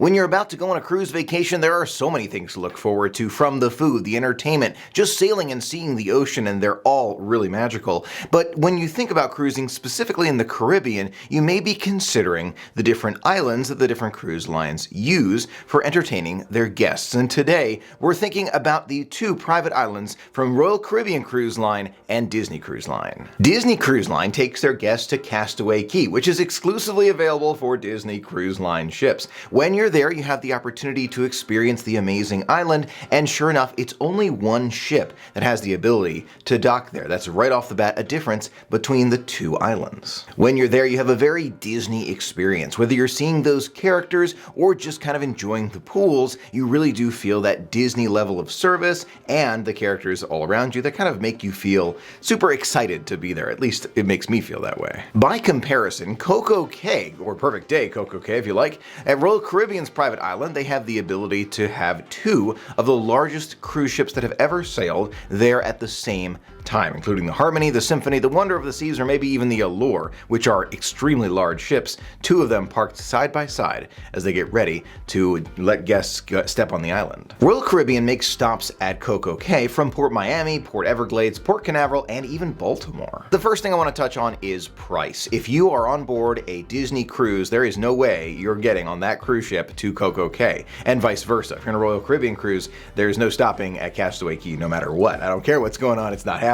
When you're about to go on a cruise vacation, there are so many things to look forward to, from the food, the entertainment, just sailing and seeing the ocean, and they're all really magical. But when you think about cruising specifically in the Caribbean, you may be considering the different islands that the different cruise lines use for entertaining their guests. And today, we're thinking about the two private islands from Royal Caribbean Cruise Line and Disney Cruise Line. Disney Cruise Line takes their guests to Castaway Key, which is exclusively available for Disney Cruise Line ships. When you're there, you have the opportunity to experience the amazing island, and sure enough, it's only one ship that has the ability to dock there. That's right off the bat a difference between the two islands. When you're there, you have a very Disney experience. Whether you're seeing those characters or just kind of enjoying the pools, you really do feel that Disney level of service and the characters all around you that kind of make you feel super excited to be there. At least it makes me feel that way. By comparison, Coco Cay, or Perfect Day Coco Cay if you like, at Royal Caribbean's private island, they have the ability to have two of the largest cruise ships that have ever sailed there at the same time, including the Harmony, the Symphony, the Wonder of the Seas, or maybe even the Allure, which are extremely large ships, two of them parked side by side as they get ready to let guests step on the island. Royal Caribbean makes stops at Coco Cay from Port Miami, Port Everglades, Port Canaveral, and even Baltimore. The first thing I want to touch on is price. If you are on board a Disney cruise, there is no way you're getting on that cruise ship to Coco Cay, and vice versa. If you're on a Royal Caribbean cruise, there's no stopping at Castaway Key no matter what. I don't care what's going on, it's not happening.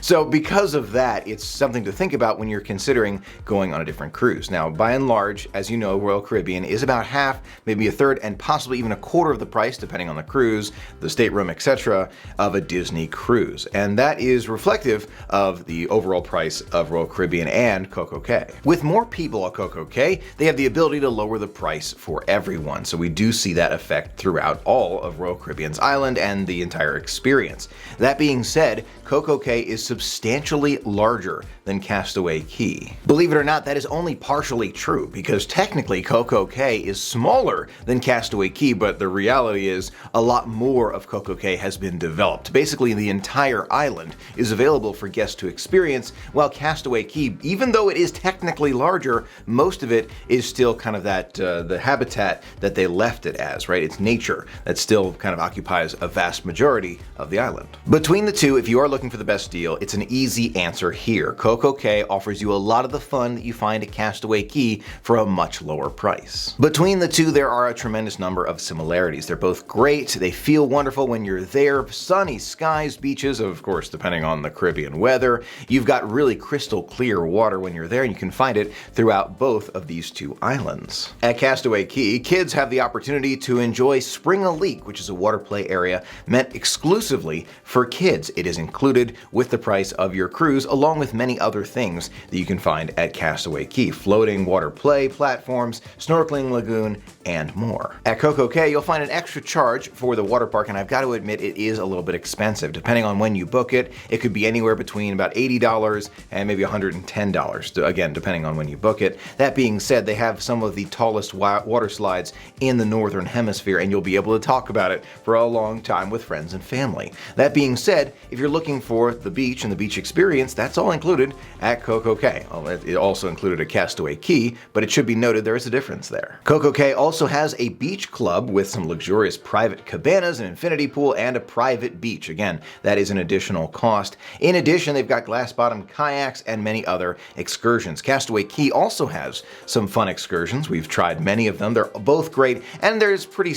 So because of that, it's something to think about when you're considering going on a different cruise. Now, by and large, as you know, Royal Caribbean is about half, maybe a third, and possibly even a quarter of the price, depending on the cruise, the stateroom, etc., of a Disney cruise. And that is reflective of the overall price of Royal Caribbean and Coco Cay. With more people at Coco Cay, they have the ability to lower the price for everyone. So we do see that effect throughout all of Royal Caribbean's island and the entire experience. That being said, Coco Cay is substantially larger than Castaway Key. Believe it or not, that is only partially true, because technically Coco Cay is smaller than Castaway Key, but the reality is a lot more of Coco Cay has been developed. Basically, the entire island is available for guests to experience, while Castaway Key, even though it is technically larger, most of it is still kind of that the habitat that they left it as, right? It's nature that still kind of occupies a vast majority of the island. Between the two, if you are looking for the best deal, it's an easy answer here. Coco Cay offers you a lot of the fun that you find at Castaway Key for a much lower price. Between the two, there are a tremendous number of similarities. They're both great, they feel wonderful when you're there, sunny skies, beaches, of course, depending on the Caribbean weather. You've got really crystal clear water when you're there, and you can find it throughout both of these two islands. At Castaway Key, kids have the opportunity to enjoy Spring a Leak, which is a water play area meant exclusively for kids. It is included with the price of your cruise, along with many other things that you can find at Castaway Key: floating water play platforms, snorkeling lagoon, and more. At Coco Cay, you'll find an extra charge for the water park, and I've got to admit it is a little bit expensive. Depending on when you book it, it could be anywhere between about $80 and maybe $110, again, depending on when you book it. That being said, they have some of the tallest water slides in the Northern Hemisphere, and you'll be able to talk about it for a long time with friends and family. That being said, if you're looking for the beach and the beach experience, that's all included at Coco Cay. It also included a Castaway Key, but it should be noted there is a difference there. Coco Cay also has a beach club with some luxurious private cabanas, an infinity pool, and a private beach. Again, that is an additional cost. In addition, they've got glass-bottom kayaks and many other excursions. Castaway Key also has some fun excursions. We've tried many of them. They're both great, and there's pretty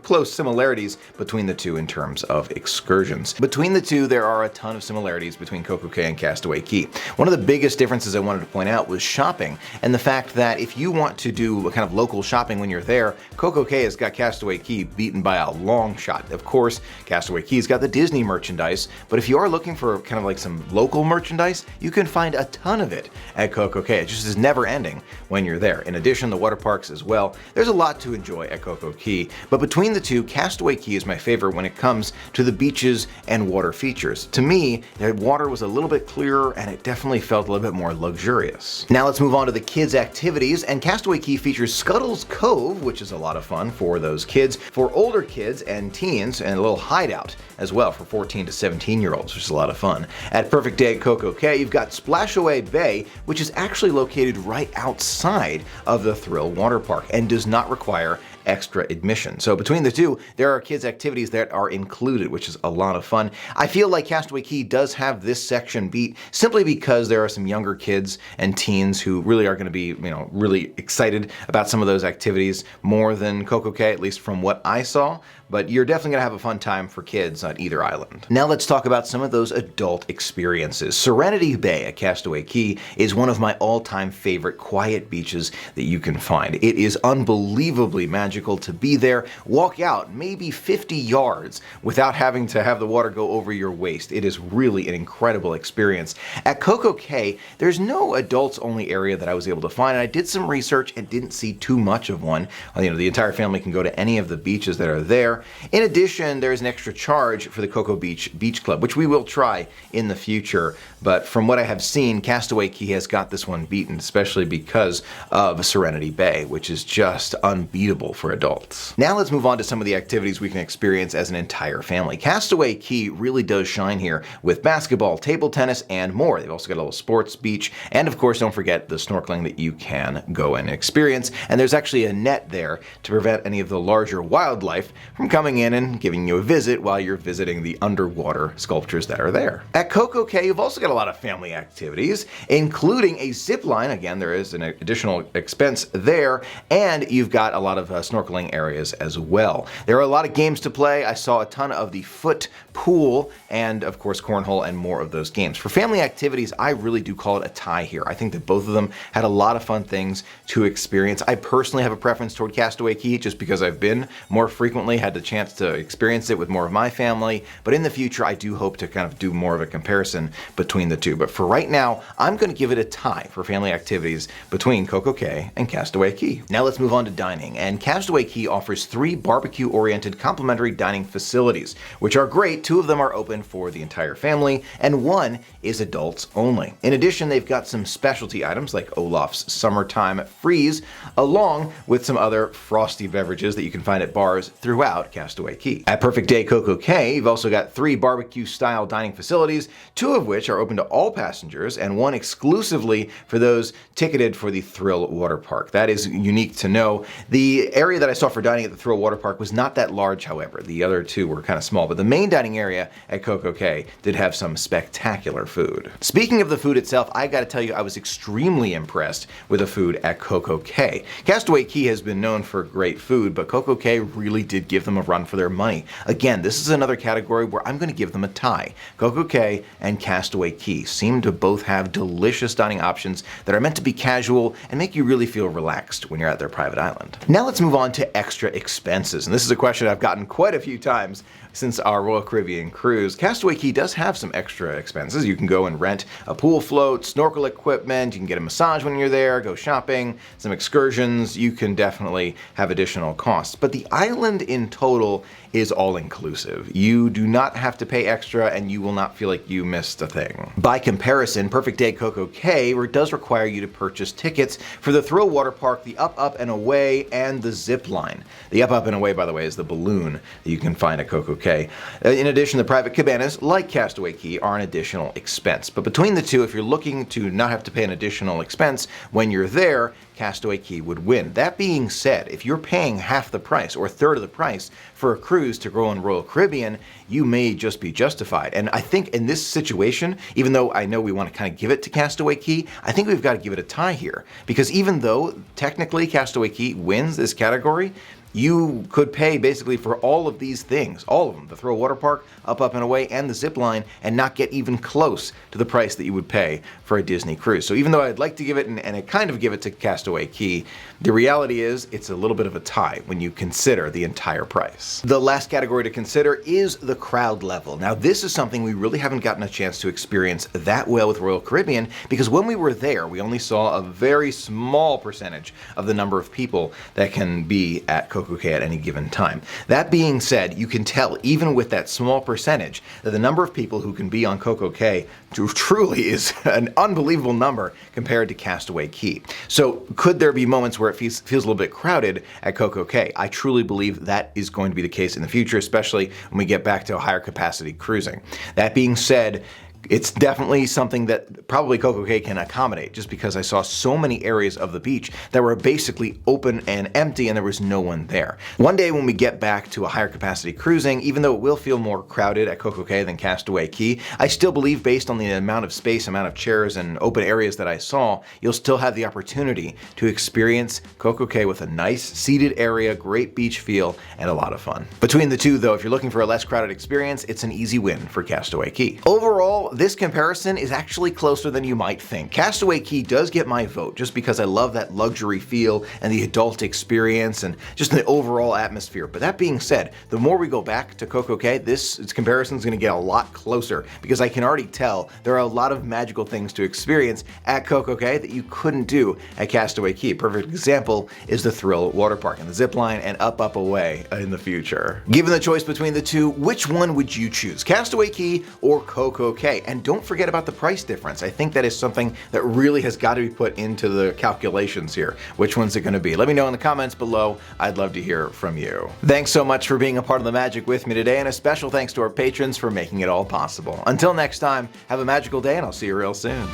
close similarities between the two in terms of excursions. Between the two, there are a ton of similarities between Coco Cay and Castaway Key. One of the biggest differences I wanted to point out was shopping, and the fact that if you want to do kind of local shopping when you're there, Coco Cay has got Castaway Key beaten by a long shot. Of course, Castaway Key's got the Disney merchandise, but if you are looking for kind of like some local merchandise, you can find a ton of it at Coco Cay. It just is never ending when you're there. In addition, the water parks as well. There's a lot to enjoy at Coco Cay, but between the two, Castaway Key is my favorite when it comes to the beaches and water features. To me, the water was a little bit clearer, and it definitely felt a little bit more luxurious. Now let's move on to the kids' activities, and Castaway Key features Scuttle's Cove, which is a lot of fun for those kids. For older kids and teens, and a little hideout as well for 14 to 17-year-olds, which is a lot of fun. At Perfect Day at Coco Cay, you've got Splashaway Bay, which is actually located right outside of the Thrill Water Park and does not require extra admission. So between the two, there are kids' activities that are included, which is a lot of fun. I feel like Castaway Key does have this section beat simply because there are some younger kids and teens who really are going to be, really excited about some of those activities more than Coco Cay, at least from what I saw. But you're definitely going to have a fun time for kids on either island. Now let's talk about some of those adult experiences. Serenity Bay at Castaway Key is one of my all-time favorite quiet beaches that you can find. It is unbelievably magical to be there, walk out maybe 50 yards without having to have the water go over your waist. It is really an incredible experience. At Coco Cay, there's no adults-only area that I was able to find, and I did some research and didn't see too much of one. The entire family can go to any of the beaches that are there. In addition, there's an extra charge for the Cocoa Beach Club, which we will try in the future. But from what I have seen, Castaway Key has got this one beaten, especially because of Serenity Bay, which is just unbeatable for adults. Now let's move on to some of the activities we can experience as an entire family. Castaway Key really does shine here with basketball, table tennis, and more. They've also got a little sports beach, and of course, don't forget the snorkeling that you can go and experience. And there's actually a net there to prevent any of the larger wildlife from coming in and giving you a visit while you're visiting the underwater sculptures that are there. At Coco Cay, you've also got a lot of family activities, including a zip line. Again, there is an additional expense there, and you've got a lot of snorkeling areas as well. There are a lot of games to play. I saw a ton of the foot pool and, of course, cornhole and more of those games. For family activities, I really do call it a tie here. I think that both of them had a lot of fun things to experience. I personally have a preference toward Castaway Key just because I've been more frequently, had the chance to experience it with more of my family, but in the future I do hope to kind of do more of a comparison between the two. But for right now, I'm going to give it a tie for family activities between Coco Cay and Castaway Key. Now let's move on to dining, and Castaway Key offers 3 barbecue-oriented complimentary dining facilities, which are great. 2 of them are open for the entire family, and 1 is adults only. In addition, they've got some specialty items like Olaf's Summertime Freeze, along with some other frosty beverages that you can find at bars throughout Castaway Key. At Perfect Day Coco Cay, you've also got 3 barbecue-style dining facilities, 2 of which are open to all passengers, and 1 exclusively for those ticketed for the Thrill Water Park. That is unique to know. The area that I saw for dining at the Thrill Water Park was not that large, however. The other 2 were kind of small, but the main dining area at Coco Cay did have some spectacular food. Speaking of the food itself, I gotta tell you, I was extremely impressed with the food at Coco Cay. Castaway Key has been known for great food, but Coco Cay really did give them a run for their money. Again, this is another category where I'm going to give them a tie. Coco Cay and Castaway Key seem to both have delicious dining options that are meant to be casual and make you really feel relaxed when you're at their private island. Now let's move on to extra expenses, and this is a question I've gotten quite a few times since our Royal Caribbean cruise. Castaway Key does have some extra expenses. You can go and rent a pool float, snorkel equipment, you can get a massage when you're there, go shopping, some excursions. You can definitely have additional costs, but the island in total is all-inclusive. You do not have to pay extra, and you will not feel like you missed a thing. By comparison, Perfect Day Coco Cay does require you to purchase tickets for the Thrill Water Park, the Up, Up, and Away, and the Zip Line. The Up, Up, and Away, by the way, is the balloon that you can find at Coco Cay. In addition, the private cabanas, like Castaway Key, are an additional expense. But between the two, if you're looking to not have to pay an additional expense when you're there, Castaway Key would win. That being said, if you're paying half the price or a third of the price for a cruise to go on Royal Caribbean, you may just be justified. And I think in this situation, even though I know we want to kind of give it to Castaway Key, I think we've got to give it a tie here. Because even though technically Castaway Key wins this category, you could pay basically for all of these things, all of them, the Thrill Water Park, Up, Up, and Away, and the Zip Line, and not get even close to the price that you would pay for a Disney cruise. So even though I'd like to give it, and I kind of give it to Castaway Key, the reality is it's a little bit of a tie when you consider the entire price. The last category to consider is the crowd level. Now this is something we really haven't gotten a chance to experience that well with Royal Caribbean, because when we were there, we only saw a very small percentage of the number of people that can be at Coco Cay at any given time. That being said, you can tell even with that small percentage that the number of people who can be on Coco Cay truly is an unbelievable number compared to Castaway Key. So could there be moments where it feels a little bit crowded at Coco Cay? I truly believe that is going to be the case in the future, especially when we get back to higher capacity cruising. That being said, It's definitely something that probably Coco Cay can accommodate, just because I saw so many areas of the beach that were basically open and empty and there was no one there. One day when we get back to a higher capacity cruising, even though it will feel more crowded at Coco Cay than Castaway Key, I still believe, based on the amount of space, amount of chairs and open areas that I saw, you'll still have the opportunity to experience Coco Cay with a nice seated area, great beach feel, and a lot of fun. Between the two though, if you're looking for a less crowded experience, it's an easy win for Castaway Key. Overall, this comparison is actually closer than you might think. Castaway Key does get my vote just because I love that luxury feel and the adult experience and just the overall atmosphere. But that being said, the more we go back to Coco Cay, this comparison is going to get a lot closer, because I can already tell there are a lot of magical things to experience at Coco Cay that you couldn't do at Castaway Key. Perfect example is the Thrill water park and the zip line and up away in the future. Given the choice between the two, which one would you choose? Castaway Key or Coco Cay? And don't forget about the price difference. I think that is something that really has got to be put into the calculations here. Which one's it going to be? Let me know in the comments below. I'd love to hear from you. Thanks so much for being a part of the magic with me today, and a special thanks to our patrons for making it all possible. Until next time, have a magical day, and I'll see you real soon.